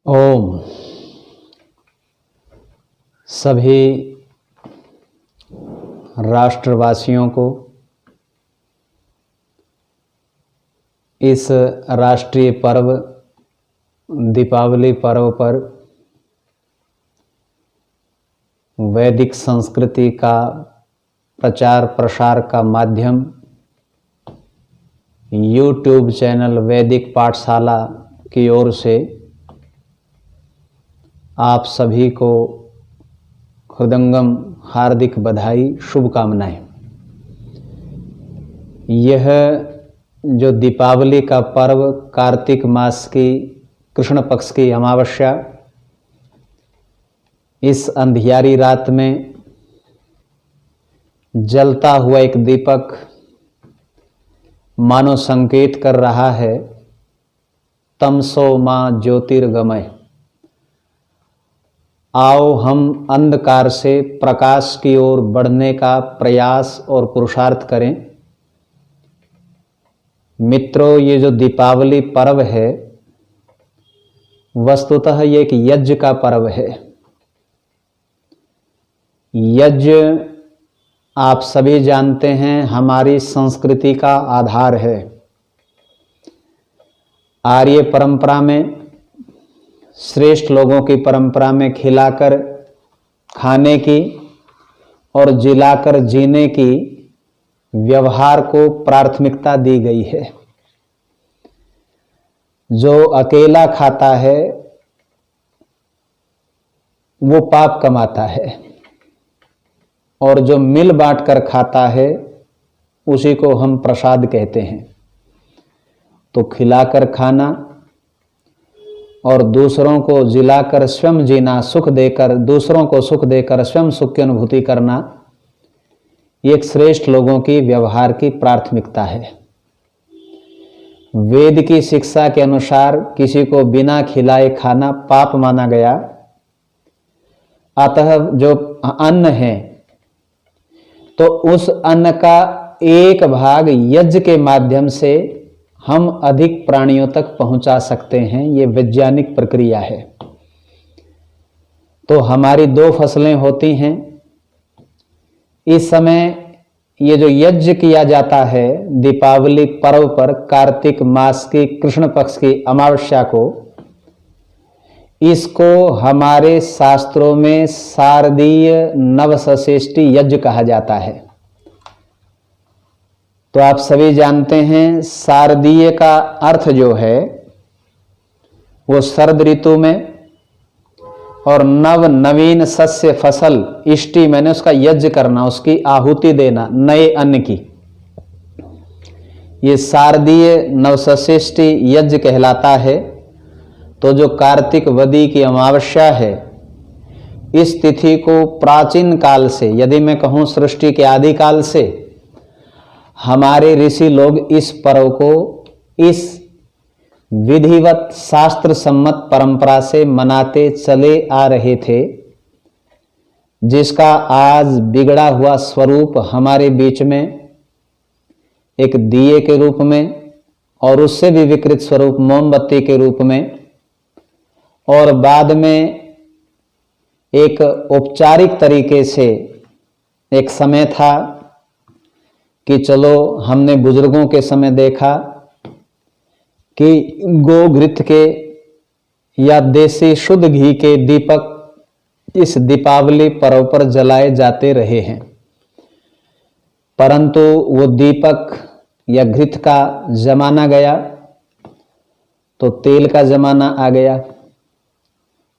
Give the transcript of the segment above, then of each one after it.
ओम सभी राष्ट्रवासियों को इस राष्ट्रीय पर्व दीपावली पर्व पर वैदिक संस्कृति का प्रचार प्रसार का माध्यम यूट्यूब चैनल वैदिक पाठशाला की ओर से आप सभी को हृदयंगम हार्दिक बधाई शुभकामनाएं। यह जो दीपावली का पर्व कार्तिक मास की कृष्ण पक्ष की अमावस्या, इस अंधियारी रात में जलता हुआ एक दीपक मानो संकेत कर रहा है तमसो मां ज्योतिर्गमय। आओ हम अंधकार से प्रकाश की ओर बढ़ने का प्रयास और पुरुषार्थ करें। मित्रों, ये जो दीपावली पर्व है वस्तुतः ये एक यज्ञ का पर्व है। यज्ञ आप सभी जानते हैं हमारी संस्कृति का आधार है। आर्य परंपरा में, श्रेष्ठ लोगों की परंपरा में खिलाकर खाने की और जिलाकर जीने की व्यवहार को प्राथमिकता दी गई है। जो अकेला खाता है वो पाप कमाता है और जो मिल बांट कर खाता है उसी को हम प्रसाद कहते हैं। तो खिलाकर खाना और दूसरों को जिलाकर स्वयं जीना, सुख देकर दूसरों को सुख देकर स्वयं सुख की अनुभूति करना, ये एक श्रेष्ठ लोगों की व्यवहार की प्राथमिकता है। वेद की शिक्षा के अनुसार किसी को बिना खिलाए खाना पाप माना गया। अतः जो अन्न है तो उस अन्न का एक भाग यज्ञ के माध्यम से हम अधिक प्राणियों तक पहुंचा सकते हैं। ये वैज्ञानिक प्रक्रिया है। तो हमारी दो फसलें होती हैं। इस समय ये जो यज्ञ किया जाता है दीपावली पर्व पर कार्तिक मास की कृष्ण पक्ष की अमावस्या को, इसको हमारे शास्त्रों में शारदीय नवसृष्टि यज्ञ कहा जाता है। तो आप सभी जानते हैं शारदीय का अर्थ जो है वो शरद ऋतु में, और नव नवीन सस्य फसल इष्टि मैंने उसका यज्ञ करना, उसकी आहुति देना नए अन्न की, ये शारदीय नवसृष्टि यज्ञ कहलाता है। तो जो कार्तिक वदी की अमावस्या है, इस तिथि को प्राचीन काल से, यदि मैं कहूँ सृष्टि के आदिकाल से, हमारे ऋषि लोग इस पर्व को इस विधिवत शास्त्र सम्मत परंपरा से मनाते चले आ रहे थे, जिसका आज बिगड़ा हुआ स्वरूप हमारे बीच में एक दिए के रूप में और उससे भी विकृत स्वरूप मोमबत्ती के रूप में, और बाद में एक औपचारिक तरीके से एक समय था कि चलो हमने बुजुर्गों के समय देखा कि गोघृत के या देसी शुद्ध घी के दीपक इस दीपावली पर्व पर जलाए जाते रहे हैं, परंतु वो दीपक या घृत का जमाना गया तो तेल का जमाना आ गया।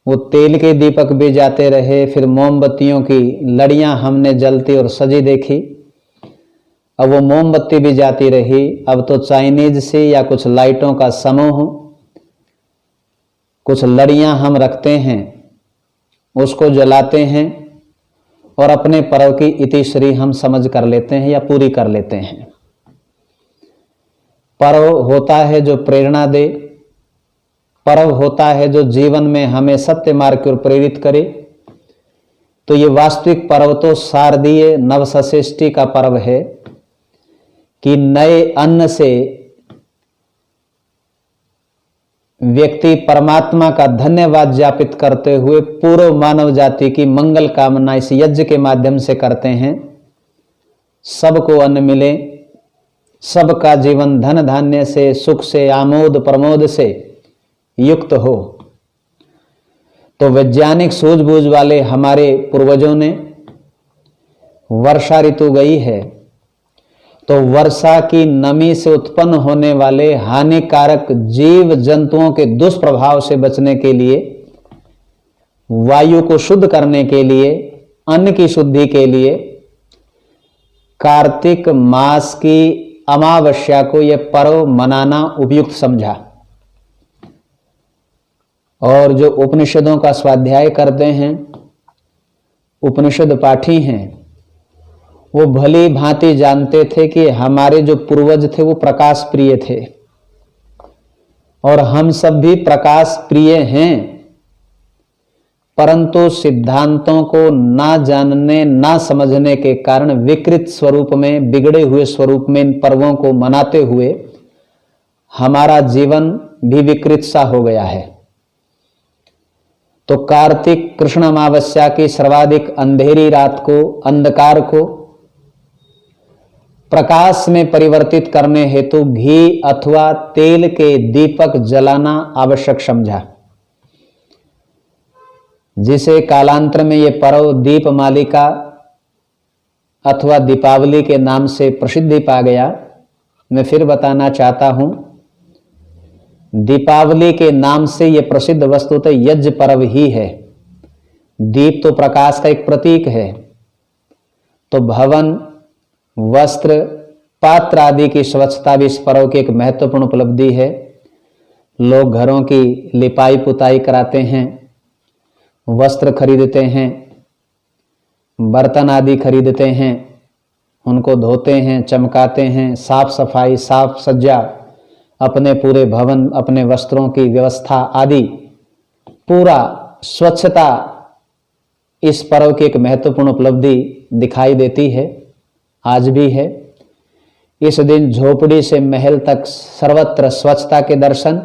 वो तेल के दीपक भी जाते रहे, फिर मोमबत्तियों की लड़ियां हमने जलती और सजी देखी। अब वो मोमबत्ती भी जाती रही। अब तो चाइनीज से या कुछ लाइटों का समूह, कुछ लड़ियां हम रखते हैं, उसको जलाते हैं और अपने पर्व की इतिश्री हम समझ कर लेते हैं या पूरी कर लेते हैं। पर्व होता है जो प्रेरणा दे, पर्व होता है जो जीवन में हमें सत्य मार्ग की ओर प्रेरित करे। तो ये वास्तविक पर्व तो शारदीय नवसृष्टि का पर्व है कि नए अन्न से व्यक्ति परमात्मा का धन्यवाद ज्ञापित करते हुए पूर्व मानव जाति की मंगल कामना इस यज्ञ के माध्यम से करते हैं। सबको अन्न मिले, सबका जीवन धन धान्य से, सुख से, आमोद प्रमोद से युक्त हो। तो वैज्ञानिक सूझबूझ वाले हमारे पूर्वजों ने, वर्षा ऋतु गई है तो वर्षा की नमी से उत्पन्न होने वाले हानिकारक जीव जंतुओं के दुष्प्रभाव से बचने के लिए, वायु को शुद्ध करने के लिए, अन्न की शुद्धि के लिए कार्तिक मास की अमावस्या को यह पर्व मनाना उपयुक्त समझा। और जो उपनिषदों का स्वाध्याय करते हैं, उपनिषद पाठी हैं, वो भली भांति जानते थे कि हमारे जो पूर्वज थे वो प्रकाश प्रिय थे और हम सब भी प्रकाश प्रिय हैं, परंतु सिद्धांतों को ना जानने ना समझने के कारण विकृत स्वरूप में, बिगड़े हुए स्वरूप में इन पर्वों को मनाते हुए हमारा जीवन भी विकृत सा हो गया है। तो कार्तिक कृष्ण अमावस्या की सर्वाधिक अंधेरी रात को, अंधकार को प्रकाश में परिवर्तित करने हेतु घी अथवा तेल के दीपक जलाना आवश्यक समझा, जिसे कालांतर में ये पर्व दीपमालिका अथवा दीपावली के नाम से प्रसिद्धि पा गया। मैं फिर बताना चाहता हूं, दीपावली के नाम से यह प्रसिद्ध वस्तुतः यज्ञ पर्व ही है। दीप तो प्रकाश का एक प्रतीक है। तो भवन, वस्त्र, पात्र आदि की स्वच्छता भी इस पर्व की एक महत्वपूर्ण उपलब्धि है। लोग घरों की लिपाई पुताई कराते हैं, वस्त्र खरीदते हैं, बर्तन आदि खरीदते हैं, उनको धोते हैं, चमकाते हैं, साफ सफाई, साफ सज्जा, अपने पूरे भवन, अपने वस्त्रों की व्यवस्था आदि पूरा स्वच्छता इस पर्व की एक महत्वपूर्ण उपलब्धि दिखाई देती है, आज भी है। इस दिन झोपड़ी से महल तक सर्वत्र स्वच्छता के दर्शन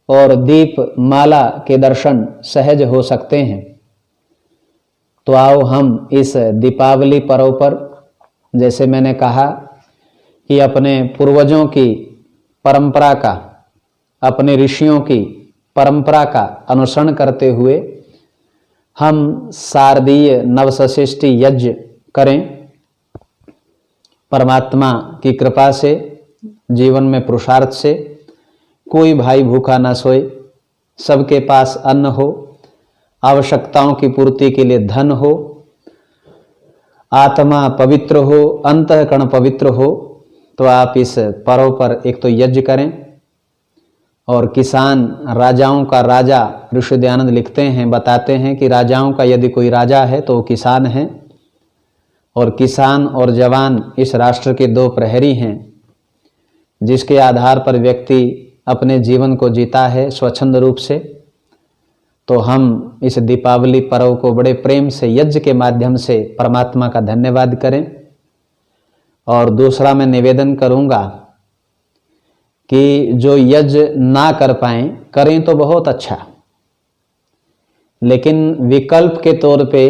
और दीप माला के दर्शन सहज हो सकते हैं। तो आओ हम इस दीपावली पर्व पर, जैसे मैंने कहा कि अपने पूर्वजों की परंपरा का, अपने ऋषियों की परंपरा का अनुसरण करते हुए हम शारदीय नवसृष्टि यज्ञ करें। परमात्मा की कृपा से, जीवन में पुरुषार्थ से कोई भाई भूखा ना सोए, सबके पास अन्न हो, आवश्यकताओं की पूर्ति के लिए धन हो, आत्मा पवित्र हो, अंतःकरण पवित्र हो। तो आप इस पर्व पर एक तो यज्ञ करें। और किसान राजाओं का राजा ऋषि दयानंद लिखते हैं, बताते हैं कि राजाओं का यदि कोई राजा है तो वो किसान है। और किसान और जवान इस राष्ट्र के दो प्रहरी हैं, जिसके आधार पर व्यक्ति अपने जीवन को जीता है स्वच्छंद रूप से। तो हम इस दीपावली पर्व को बड़े प्रेम से यज्ञ के माध्यम से परमात्मा का धन्यवाद करें। और दूसरा मैं निवेदन करूंगा कि जो यज्ञ ना कर पाएं, करें तो बहुत अच्छा, लेकिन विकल्प के तौर पे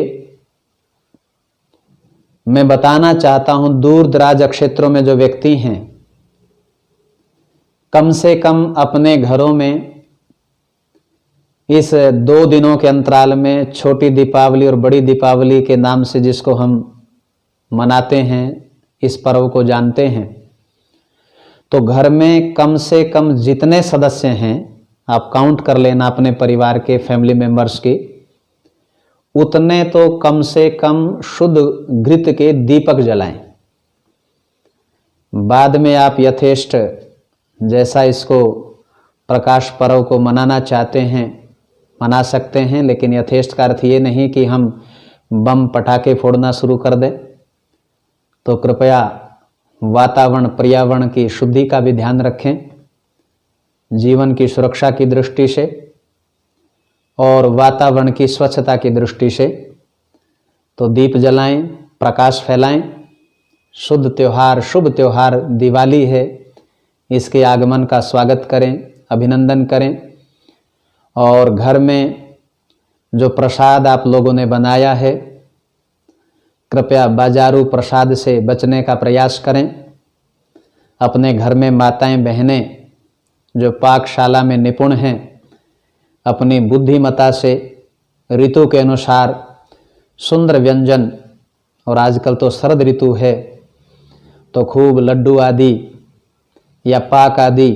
मैं बताना चाहता हूं, दूर दराज क्षेत्रों में जो व्यक्ति हैं, कम से कम अपने घरों में इस 2 दिनों के अंतराल में छोटी दीपावली और बड़ी दीपावली के नाम से जिसको हम मनाते हैं, इस पर्व को जानते हैं, तो घर में कम से कम जितने सदस्य हैं आप काउंट कर लेना अपने परिवार के, फैमिली मेंबर्स के, उतने तो कम से कम शुद्ध घृत के दीपक जलाएं। बाद में आप यथेष्ट जैसा इसको प्रकाश पर्व को मनाना चाहते हैं मना सकते हैं, लेकिन यथेष्ट का अर्थ ये नहीं कि हम बम पटाखे फोड़ना शुरू कर दें। तो कृपया वातावरण, पर्यावरण की शुद्धि का भी ध्यान रखें, जीवन की सुरक्षा की दृष्टि से और वातावरण की स्वच्छता की दृष्टि से। तो दीप जलाएं, प्रकाश फैलाएं। शुद्ध त्यौहार, शुभ त्यौहार दिवाली है, इसके आगमन का स्वागत करें, अभिनंदन करें। और घर में जो प्रसाद आप लोगों ने बनाया है, कृपया बाजारू प्रसाद से बचने का प्रयास करें। अपने घर में माताएं बहनें जो पाकशाला में निपुण हैं, अपनी बुद्धिमता से ऋतु के अनुसार सुंदर व्यंजन, और आजकल तो शरद ऋतु है तो खूब लड्डू आदि या पाक आदि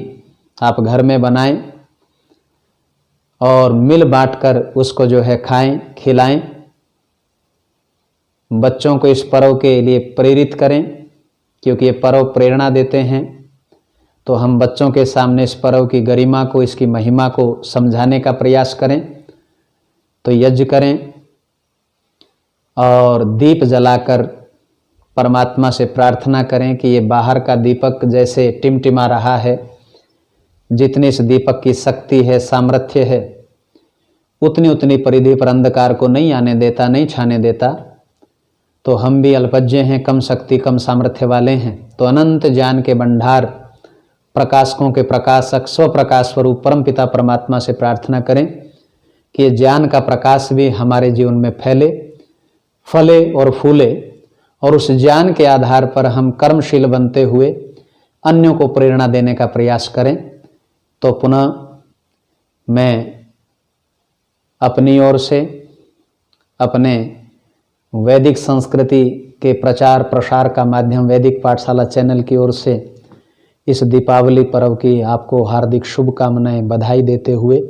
आप घर में बनाएं और मिल बांटकर उसको जो है खाएं, खिलाएं। बच्चों को इस पर्व के लिए प्रेरित करें, क्योंकि ये पर्व प्रेरणा देते हैं। तो हम बच्चों के सामने इस पर्व की गरिमा को, इसकी महिमा को समझाने का प्रयास करें। तो यज्ञ करें और दीप जलाकर परमात्मा से प्रार्थना करें कि ये बाहर का दीपक जैसे टिमटिमा रहा है, जितनी इस दीपक की शक्ति है, सामर्थ्य है, उतनी उतनी परिधि पर अंधकार को नहीं आने देता, नहीं छाने देता। तो हम भी अल्पज्ञ हैं, कम शक्ति कम सामर्थ्य वाले हैं। तो अनंत ज्ञान के भंडार, प्रकाशकों के प्रकाशक, स्वप्रकाश स्वरूप परमपिता परमात्मा से प्रार्थना करें कि ये ज्ञान का प्रकाश भी हमारे जीवन में फैले, फले और फूले, और उस ज्ञान के आधार पर हम कर्मशील बनते हुए अन्यों को प्रेरणा देने का प्रयास करें। तो पुनः मैं अपनी ओर से, अपने वैदिक संस्कृति के प्रचार प्रसार का माध्यम वैदिक पाठशाला चैनल की ओर से इस दीपावली पर्व की आपको हार्दिक शुभकामनाएं, बधाई देते हुए